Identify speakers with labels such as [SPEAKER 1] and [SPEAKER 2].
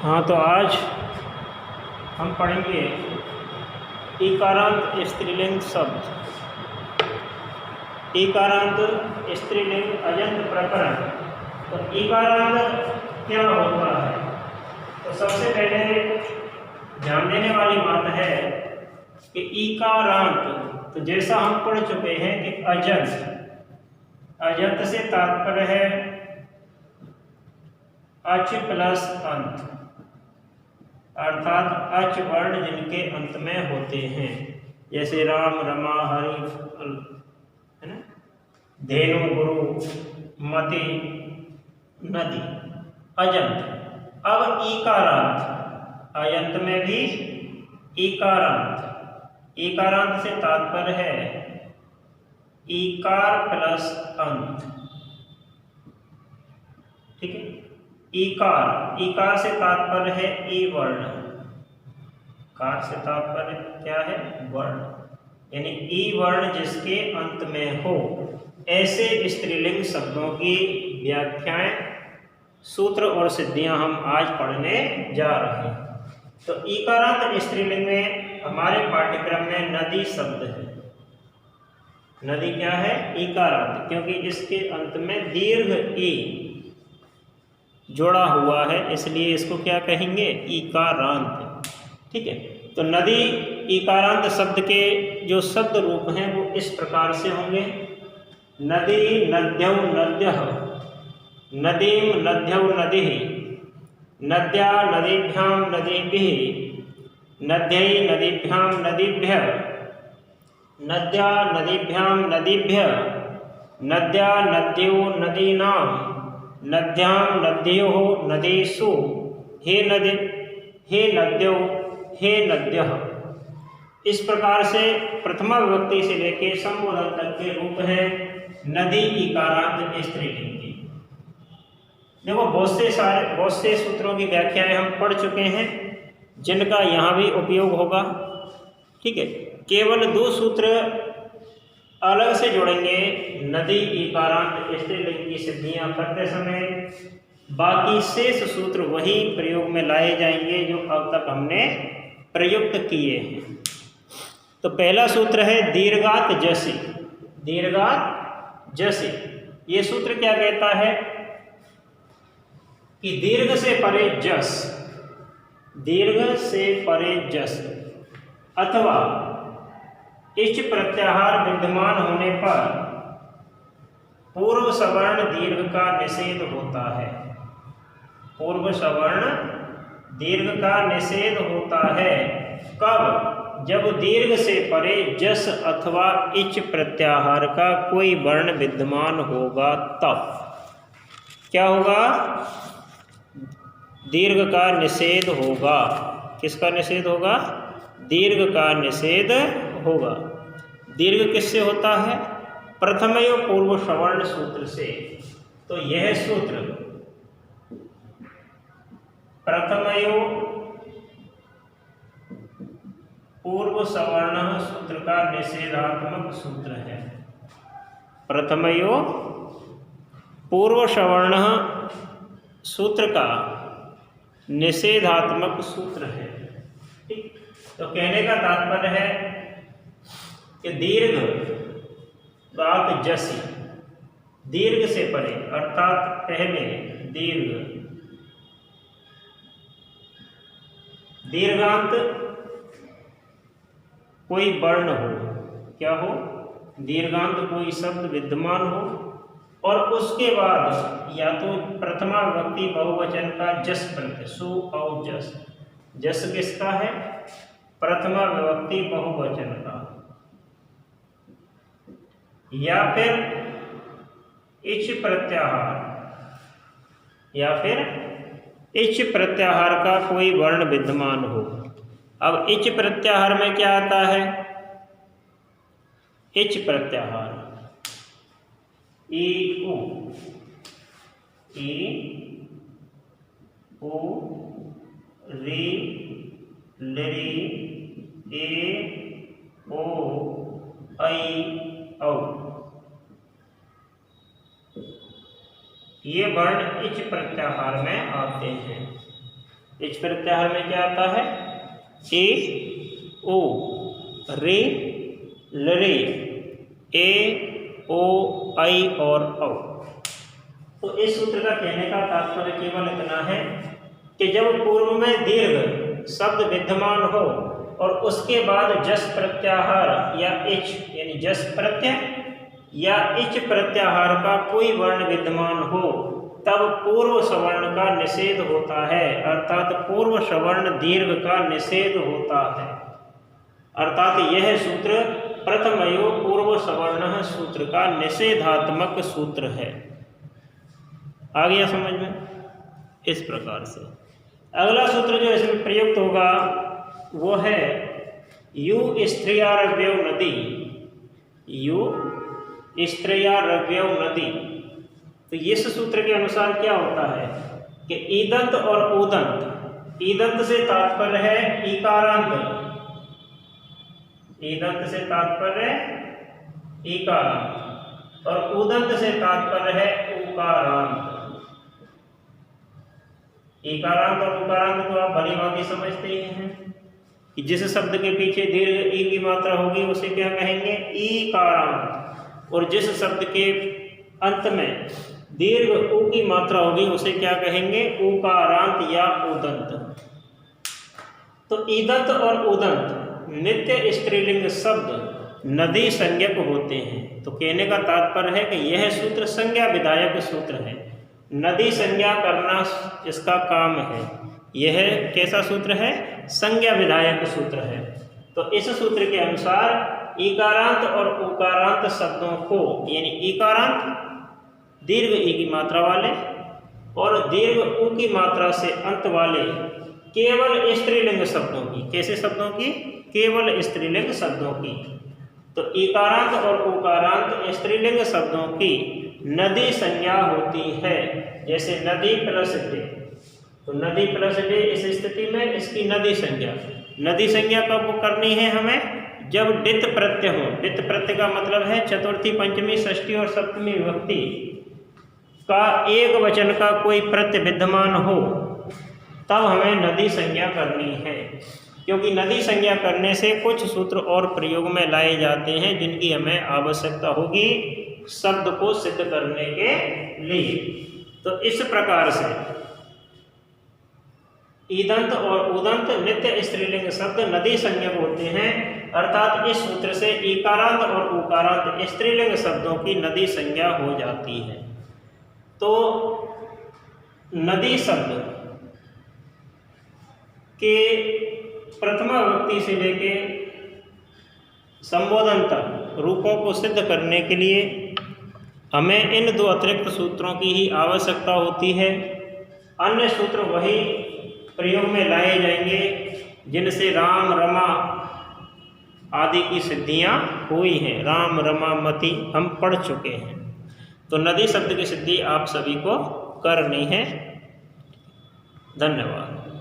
[SPEAKER 1] हाँ, तो आज हम पढ़ेंगे इकारांत स्त्रीलिंग शब्द। इकारांत स्त्रीलिंग अजंत प्रकरण। तो इकारांत क्या होता है? तो सबसे पहले ध्यान देने वाली बात है कि इकारांत, तो जैसा हम पढ़ चुके हैं कि अजंत से तात्पर्य है अच प्लस अंत, अर्थात अच वर्ण जिनके अंत में होते हैं, जैसे राम, रमा, हरि, है ना, धेनु, गुरु, मति, नदी, अजंत। अब इकारांत, अजंत में भी इकारांत। इकारांत से तात्पर्य है इकार प्लस अंत। ठीक है। इकार से तात्पर्य है ई वर्ण। कार से तात्पर्य क्या है? वर्ण, यानी ई वर्ण जिसके अंत में हो, ऐसे स्त्रीलिंग शब्दों की व्याख्याएं, सूत्र और सिद्धियां हम आज पढ़ने जा रहे हैं। तो इकारांत स्त्रीलिंग में हमारे पाठ्यक्रम में नदी शब्द है। नदी क्या है? इकारांत, क्योंकि इसके अंत में दीर्घ ई जोड़ा हुआ है, इसलिए इसको क्या कहेंगे? इकारांत। ठीक है। तो नदी इकारांत शब्द के जो शब्द रूप हैं वो इस प्रकार से होंगे। नदी, नद्यौ, नद्यः, नदीम, नद्यौ, नदिः, नद्या, नदीभ्यां, नदीभिः, नद्यै, नदीभ्यां, नदीभ्यः, नद्या, नदीभ्यां, नदीभ्यः, नद्या, नद्यो, नदीनां, नद्यां, नद्योः, नदीषु, हे नदी, हे नद्यो, हे नद्यः। इस प्रकार से प्रथमा विभक्ति से लेकर संबोधन तक के रूप है नदी इकारांत स्त्रीलिंग की। देखो, बहुत से सूत्रों की व्याख्याएं हम पढ़ चुके हैं जिनका यहाँ भी उपयोग होगा। ठीक है। केवल दो सूत्र अलग से जोड़ेंगे नदी इकारांत स्त्रीलिंग की सिद्धियां करते समय, बाकी शेष सूत्र वही प्रयोग में लाए जाएंगे जो अब तक हमने प्रयुक्त किए हैं। तो पहला सूत्र है दीर्घात जसि। दीर्घात जसि, ये सूत्र क्या कहता है कि दीर्घ से परे जस, दीर्घ से परे जस अथवा इच प्रत्याहार विद्यमान होने पर पूर्व सवर्ण दीर्घ का निषेध होता है। पूर्व सवर्ण दीर्घ का निषेध होता है कब? जब दीर्घ से परे जस अथवा इच प्रत्याहार का कोई वर्ण विद्यमान होगा तब क्या होगा? दीर्घ का निषेध होगा। किसका निषेध होगा? दीर्घ का निषेध होगा। दीर्घ किससे होता है? प्रथमयो पूर्व सवर्ण सूत्र से। तो यह सूत्र प्रथमयो पूर्व सवर्ण सूत्र का निषेधात्मक सूत्र है। प्रथमयो पूर्व सवर्ण सूत्र का निषेधात्मक सूत्र है। ठीक। तो कहने का तात्पर्य है कि दीर्घ बात जसी, दीर्घ से परे, अर्थात पहले दीर्घ, दीर्घांत कोई वर्ण हो, क्या हो? दीर्घांत कोई शब्द विद्यमान हो और उसके बाद या तो प्रथमा विभक्ति बहुवचन का जस प्रत्यय, सु और जस। जस किसका है? प्रथमा विभक्ति बहुवचन का। या फिर इच प्रत्याहार, या फिर इच प्रत्याहार का कोई वर्ण विद्यमान हो। अब इच प्रत्याहार में क्या आता है? इच प्रत्याहार ई उ, री, लरी, ए, ओ, ऐ, औ। ये वर्ण इच प्रत्याहार में आते हैं। इच प्रत्याहार में क्या आता है? ए ओ रे लरे ए ओ आई और औ। तो इस सूत्र का कहने का तात्पर्य केवल इतना है कि जब पूर्व में दीर्घ शब्द विद्यमान हो और उसके बाद जस प्रत्याहार या इच यानी जस प्रत्यय या इच प्रत्याहार का कोई वर्ण विद्यमान हो, तब पूर्व सवर्ण का निषेध होता है, अर्थात पूर्व सवर्ण दीर्घ का निषेध होता है। अर्थात यह सूत्र प्रथमयो पूर्व सवर्ण सूत्र का निषेधात्मक सूत्र है। आ गया समझ में? इस प्रकार से अगला सूत्र जो इसमें प्रयुक्त होगा वो है यू स्त्रियारव्यव नदी। यू स्त्रियारव्यव नदी। तो इस सूत्र के अनुसार क्या होता है कि ईदंत और उदंत, ईदंत से तात्पर्य है ईकारांत, ईदंत से तात्पर्य ईकारांत और उदंत से तात्पर्य है उकारांत। ईकारांत और उकारांत तो आप भली भांति समझते ही हैं कि जिस शब्द के पीछे दीर्घ ई की मात्रा होगी उसे क्या कहेंगे? ईकारांत। और जिस शब्द के अंत में दीर्घ उ की मात्रा होगी उसे क्या कहेंगे? उकारांत या उदंत। तो ईदंत और उदंत नित्य स्त्रीलिंग शब्द नदी संज्ञक होते हैं। तो कहने का तात्पर्य है कि यह सूत्र संज्ञा विधायक सूत्र है, नदी संज्ञा करना इसका काम है। यह कैसा सूत्र है? संज्ञा विधायक सूत्र है। तो इस सूत्र के अनुसार ईकारांत और उकारांत शब्दों को, यानी ईकारांत दीर्घ ई की मात्रा वाले और दीर्घ उ की मात्रा से अंत वाले केवल स्त्रीलिंग शब्दों की, कैसे शब्दों की? केवल स्त्रीलिंग शब्दों की। तो ईकारांत और उकारांत स्त्रीलिंग शब्दों की नदी संज्ञा होती है। जैसे नदी प्लस डे, तो नदी प्लस डे इस स्थिति में इसकी नदी संज्ञा। नदी संज्ञा कब करनी है हमें? जब डित प्रत्यय हो। डित प्रत्यय का मतलब है चतुर्थी पंचमी षष्ठी और सप्तमी विभक्ति का एक वचन का कोई प्रत्यय विद्यमान हो, तब हमें नदी संज्ञा करनी है। क्योंकि नदी संज्ञा करने से कुछ सूत्र और प्रयोग में लाए जाते हैं जिनकी हमें आवश्यकता होगी शब्द को सिद्ध करने के लिए। तो इस प्रकार से ईदंत और उदंत नित्य स्त्रीलिंग शब्द नदी संज्ञक होते हैं, अर्थात इस सूत्र से ईकारांत और उकारांत स्त्रीलिंग शब्दों की नदी संज्ञा हो जाती है। तो नदी शब्द के प्रथमा विभक्ति से लेके संबोधन तक रूपों को सिद्ध करने के लिए हमें इन दो अतिरिक्त सूत्रों की ही आवश्यकता होती है। अन्य सूत्र वही प्रयोग में लाए जाएंगे जिनसे राम रमा आदि की सिद्धियां हुई हैं। राम रमा मति हम पढ़ चुके हैं। तो नदी शब्द की सिद्धि आप सभी को करनी है। धन्यवाद।